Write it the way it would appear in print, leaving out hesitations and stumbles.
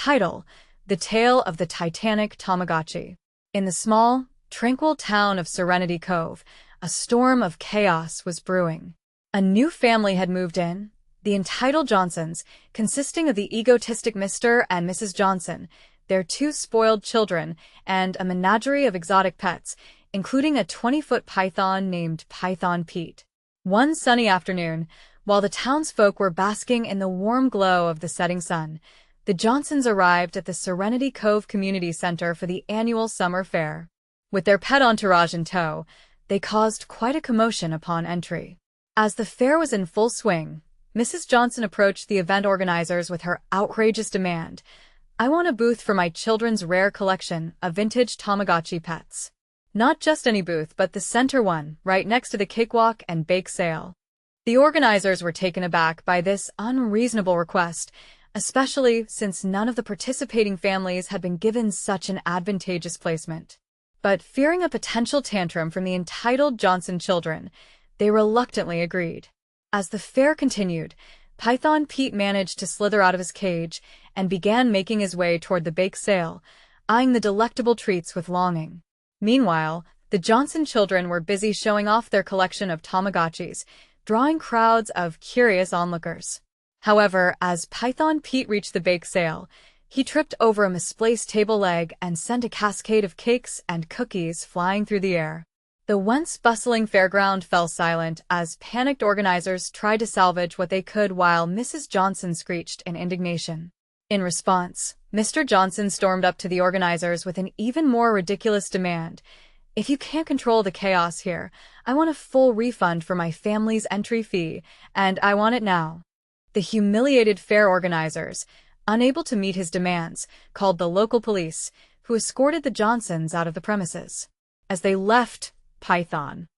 Title: The Tale of the Titanic Tamagotchi. In the small, tranquil town of Serenity Cove, a storm of chaos was brewing. A new family had moved in, the entitled Johnsons, consisting of the egotistic Mr. and Mrs. Johnson, their two spoiled children, and a menagerie of exotic pets, including a 20-foot python named Python Pete. One sunny afternoon, while the townsfolk were basking in the warm glow of the setting sun, the Johnsons arrived at the Serenity Cove Community Center for the annual summer fair. With their pet entourage in tow, they caused quite a commotion upon entry. As the fair was in full swing, Mrs. Johnson approached the event organizers with her outrageous demand: "I want a booth for my children's rare collection of vintage Tamagotchi pets. Not just any booth, but the center one, right next to the cakewalk and bake sale." The organizers were taken aback by this unreasonable request, especially since none of the participating families had been given such an advantageous placement. But fearing a potential tantrum from the entitled Johnson children, they reluctantly agreed. As the fair continued, Python Pete managed to slither out of his cage and began making his way toward the bake sale, eyeing the delectable treats with longing. Meanwhile, the Johnson children were busy showing off their collection of Tamagotchis, drawing crowds of curious onlookers. However, as Python Pete reached the bake sale, he tripped over a misplaced table leg and sent a cascade of cakes and cookies flying through the air. The once bustling fairground fell silent as panicked organizers tried to salvage what they could while Mrs. Johnson screeched in indignation. In response, Mr. Johnson stormed up to the organizers with an even more ridiculous demand: "If you can't control the chaos here, I want a full refund for my family's entry fee, and I want it now." The humiliated fair organizers, unable to meet his demands, called the local police, who escorted the Johnsons out of the premises. As they left, Python